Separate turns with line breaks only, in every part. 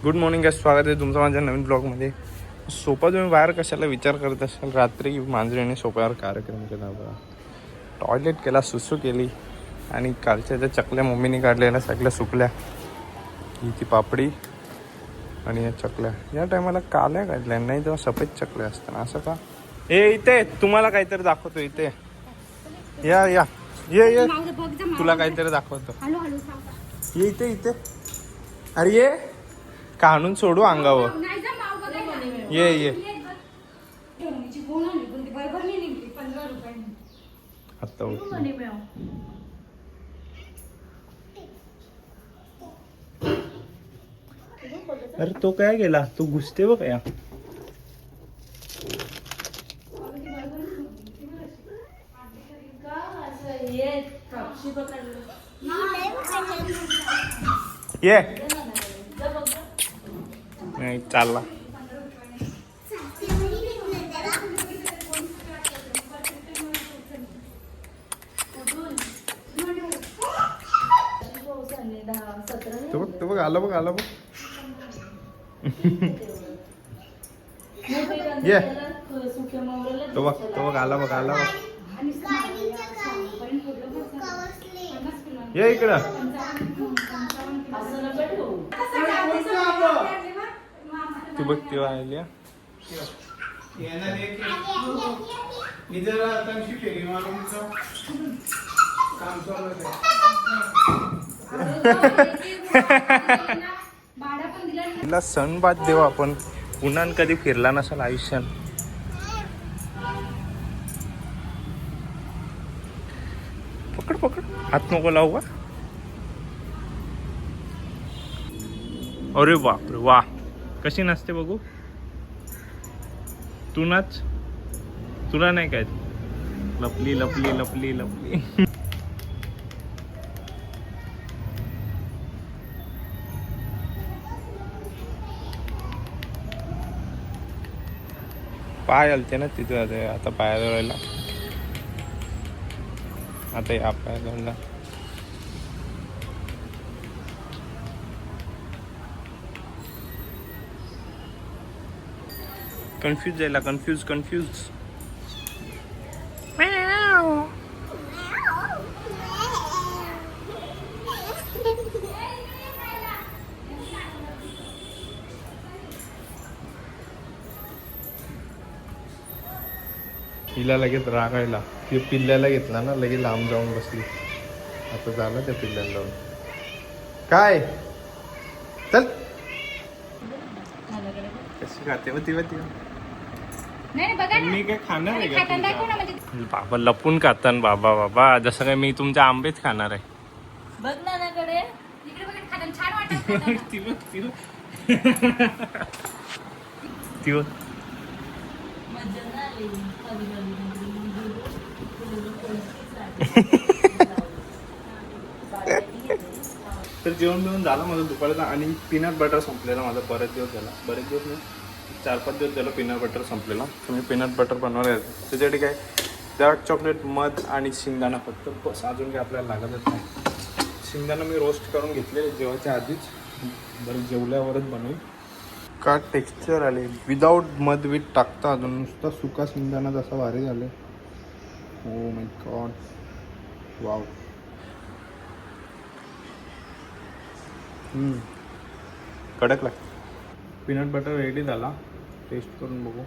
Good morning guys, स्वागत आहे तुमचं माझ्या नवीन ब्लॉगमध्ये. सोफा तुम्ही बाहेर कशाला विचार करत असाल. रात्री मांजरीने सोफ्यावर कार्यक्रम केला बघा. टॉयलेट केला, सुसू केली आणि कालच्या ज्या चकल्या मम्मीने काढलेल्या सगळ्या सुकल्या. ही ती पापडी आणि या चकल्या या टायमाला काल्या काढल्या, नाही तेव्हा सफेद चकल्या असतात. असं का? इथे तुम्हाला काहीतरी दाखवतो. इथे या या ये ये तुला काहीतरी दाखवतो. ये इथे इथे. अरे ये का आणून सोडू अंगावर. ये ये आता अरे तो काय गेला, तू घुसते बघ या. ये नाही चालला. तो बघ आलं बघ आलं बघ. ये तो बघ आला बघ आला बघ. ये इकडं. तू बघ तेव्हा आल्या. तिला सण बाद देऊ आपण. उन्हान कधी फिरला नसेल आयुष्यात. पकड पकड, हात नको लावू का. अरे बापरे वा, कशी नसते बघू. तू नाच, तुला नाही काय. लपली लपली लपली लपली. पाय आलते ना तिथे, आता पाया राहिला. आता या पाया धरला. कन्फ्यूज जायला, कन्फ्यूज. हिला लगेच रागायला. ती पिल्ल्याला घेतला ना, लगेच लांब जाऊन बसली. आता झालं त्या पिल्ल्याला जाऊन. काय चल कशी खाते व ती मी काय खाणार आहे का. बाबा लपून खातान बाबा. बाबा जसं काय मी तुमचे आंबेच खाणार आहे.
बघ नानाकडे.
तर जेवण बिवून झालं माझं दुपारचं. आणि पीनट बटर संपलेला माझा. बरेच दिवस झाला, बरेच दिवस नाही 4-5 दिवस झालं पीनट बटर संपलेला. तर मी पीनट बटर बनवणार आहे. त्याच्यासाठी काय, डार्क चॉकलेट, मध आणि शेंगदाणा फक्त, बस. अजून काय आपल्याला लागतच नाही. शेंगदाणा मी रोस्ट करून घेतले जेवायच्या आधीच. बरं जेवल्यावरच बनवू. का टेक्स्चर आले विदाऊट मध विथ टाकता. अजून नुसता सुका शेंगदाणा जसा भारी झाले. Oh my God, wow. कडक लागते. पीनट बटर रेडी झाला. टेस्ट करून बघू.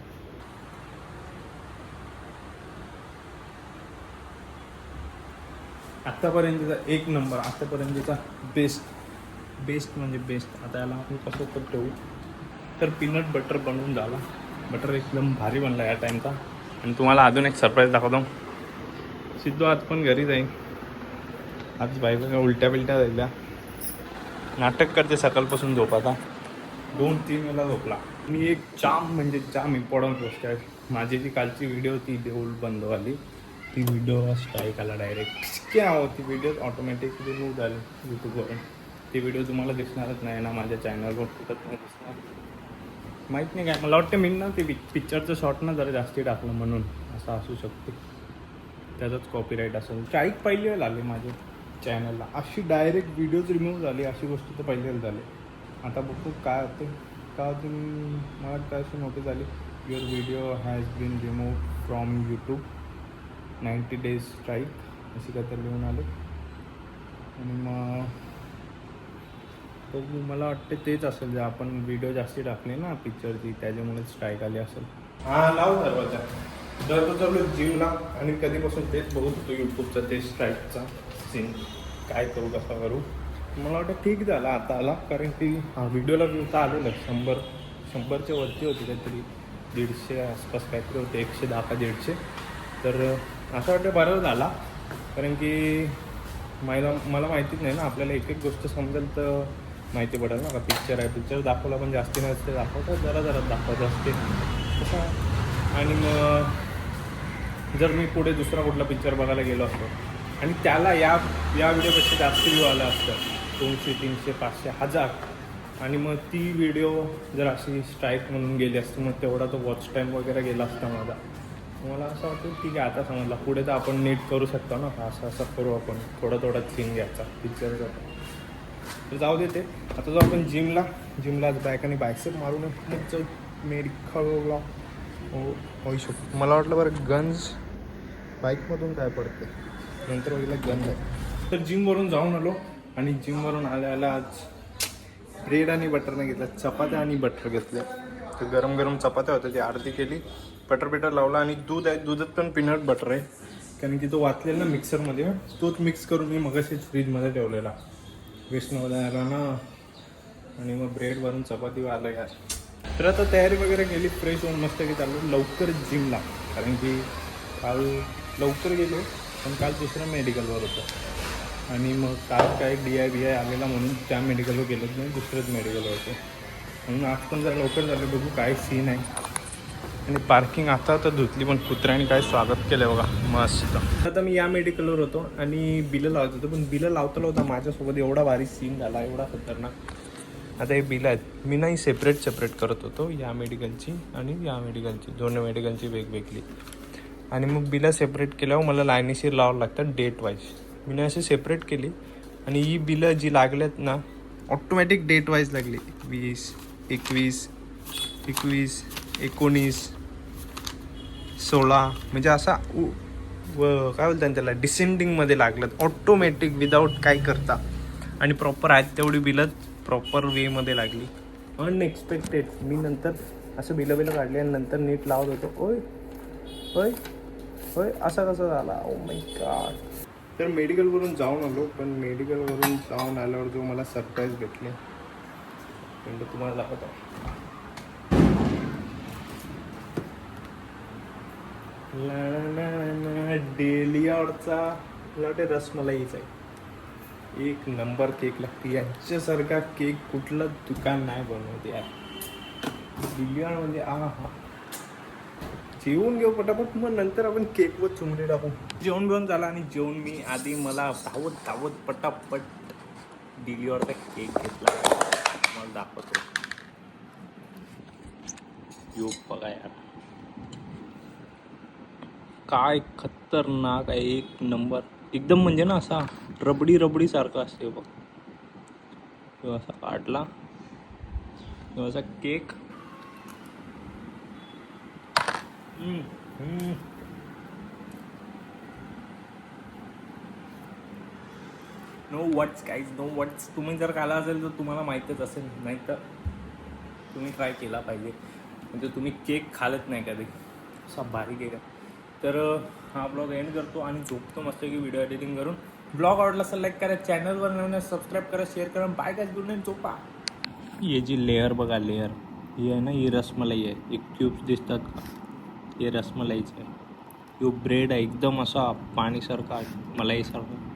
आत्तापर्यंतचा एक नंबर, आत्तापर्यंतचा बेस्ट म्हणजे बेस्ट. आता याला आपण कसं तर ठेवू. तर पीनट बटर बनवून झाला. बटर एकदम भारी बनला या टाईमचा. आणि तुम्हाला अजून एक सरप्राईज दाखवतो. सिद्धू आज पण घरी जाईल. आज बायका उलट्या बिलट्या जायला नाटक करते सकाळपासून. झोपाता 2-3 वेळा झोपला. मी एक जाम म्हणजे जाम इम्पॉर्टंट गोष्ट आहे. माझी जी कालची व्हिडिओ होती देऊळ बंदवाली, ती व्हिडिओ स्ट्राईक आला डायरेक्ट. क्या होती व्हिडिओ ऑटोमॅटिक रिमूव्ह झाली यूट्यूबवरून. ती व्हिडिओ तुम्हाला दिसणारच नाही ना माझ्या चॅनलवर. कुठं नाही दिसणार. माहीत नाही काय, मला वाटतं मी ना ते पिक्चरचं शॉर्ट ना जरा जास्ती टाकलं म्हणून असं असू शकते. त्याचाच कॉपीराईट असेल. स्ट्राईक पहिली वेळ आले माझ्या चॅनलला. अशी डायरेक्ट व्हिडिओज रिमूव्ह झाली अशी गोष्ट तर पहिली वेळ झाली. आता बघू काय होते. का होते मला काय अशी नोटीस आली, your video has been remove from YouTube 90 days strike अशी काय तर लिहून आले. आणि मग तर मला वाटते तेच असेल, जे आपण व्हिडिओ जास्ती टाकले ना पिक्चरची, त्याच्यामुळे स्ट्राईक आली असेल. हां लाव दरवाजा. जर तो जिमला आणि कधीपासून तेच बघत होतो यूट्यूबचं ते स्ट्राईकचा सीन, काय करू कसा करू. मला वाटतं ठीक झालं आता आला, कारण की हा व्हिडिओला व्ह्यू तर आलेलं 100च्या वरती होती, काहीतरी 150 आसपास काहीतरी होते, 110 का 150. तर असं वाटतं बरं झाला, कारण की मला माहितीच नाही ना, आपल्याला एक एक गोष्ट समजेल तर माहिती पडेल ना का पिक्चर आहे. पिक्चर दाखवला पण जास्ती नसते दाखवतात, जरा दाखवत असते तसं. आणि मग जर मी पुढे दुसरा कुठला पिक्चर बघायला गेलो असतो आणि त्याला या व्हिडिओपेक्षा जास्त व्ह्यू आला असतं, 200, 300, 500, 1000, आणि मग ती व्हिडिओ जर अशी स्ट्राईक म्हणून गेली असती, मग तेवढा तो वॉच टाईम वगैरे गेला असता माझा. मला असं वाटतं ठीक आहे, आता समजला पुढे तर आपण नीट करू शकतो ना, असं करू आपण, थोडा सीन घ्यायचा पिक्चरचा. तर जाऊ देते. आता जाऊ आपण जिमला बॅक आणि बायसेप मारून मग जाऊ मेडिकलला. होऊ शकतो. मला वाटलं बरं गन्स बाईकमधून काय पडते, नंतर वगैरे गन्स आहे. तर जिमवरून जाऊन आलो, आणि जिमवरून आल्याला आज ब्रेड आणि बटरने घेतलं, चपात्या आणि बटर घेतले. तर गरम चपात्या होत्या, ती आरती केली, बटर लावला, आणि दूध आहे, दुधात पण पीनट बटर आहे, कारण की तो वाचलेला ना मिक्सरमध्ये, तोच मिक्स करून मी मगाशीच फ्रीजमध्ये ठेवलेला, वेस्ट नव्हता ना. आणि मग ब्रेडवरून चपाती आलं यार. तर आता तयारी वगैरे केली, फ्रेश होऊन मस्त की चाललो लवकर जिमला, कारण की काल लवकर गेलो, पण काल दुसऱ्या मेडिकलवर होतं, आणि मग काल काय DI आलेला म्हणून त्या मेडिकलवर गेलोच नाही, दुसऱ्याच मेडिकलवर होतं. म्हणून आज पण जरा लवकर झालं, बघू काय सीन आहे. आणि पार्किंग आता धुतली, पण कुत्र्याने काय स्वागत केलं बघा मस्त. आता मी या मेडिकलवर होतो आणि बिलं लावत होतो, पण बिलं लावता माझ्यासोबत एवढा भारी सीन झाला, एवढा खतरनाक. आता हे बिलं आहेत, मी नाही सेपरेट करत होतो, या मेडिकलची आणि या मेडिकलची, दोन मेडिकलची वेगवेगळी. आणि मग बिलं सेपरेट केल्यावर मला लाईनीशीर लावावं लागतं डेट वाईज. मी नाही अशी सेपरेट केली, आणि ही बिलं जी लागल्यात ना ऑटोमॅटिक डेट वाईज लागली, 20, 21, 19, 16, म्हणजे असा काय बोलतात त्याला, डिसेंडिंगमध्ये लागलं ऑटोमॅटिक, विदाऊट काय करता. आणि प्रॉपर आहेत तेवढी बिलं प्रॉपर वेमध्ये लागली, अनएक्सपेक्टेड. मी नंतर असं बिलं काढली आणि नंतर नीट लावत होतो, होय असं कसं झाला, ओ माय गॉड. तर मेडिकलवरून जाऊन आलो, पण मेडिकलवरून जाऊन आल्यावर जो मला सरप्राईज भेटले म्हणजे तुम्हाला दाखवतो. डेलिऑरचा मला वाटते रसमलाईचा आहे, एक नंबर केक लागते, यांच्यासारखा केक कुठलं दुकान नाही बनवते यार. डेलिऑर म्हणजे हा जेवून घेऊ पटापट, मग नंतर आपण केकवर चुमडी टाकू. जेवण बिवून झाला, आणि जेवण मी आधी मला धावत पटापट डेलिऑरचा केक घेतला, मला दाखवतो. यो बघा यार, काय खतरनाक आहे, एक नंबर एकदम. म्हणजे ना असा रबडी सारखा असते बघ. तो असा काढला, तो असा cake. No words guys, no words. तुम्ही जर खाला असेल तर तुम्हाला माहीतच असेल, नाही तर तुम्ही ट्राय केला पाहिजे. म्हणजे तुम्ही केक खालत नाही कधी, असा भारी केक आहे. तर हा ब्लॉग एंड करतो आणि झोपतो मस्त की व्हिडिओ एडिटिंग करून. ब्लॉग आवडला असेल लाईक करा, चॅनलवर नवीन सबस्क्राईब करा, शेअर करा. बाय गाईज, गुड नाईट, झोपा. ये जी लेअर बघा, लेअर ही आहे ना, ही रसमलाई आहे. एक क्यूब्स दिसतात का, हे रसमलाईचं आहे. यो ब्रेड आहे, एकदम असा पाणीसारखा, मलाईसारखा.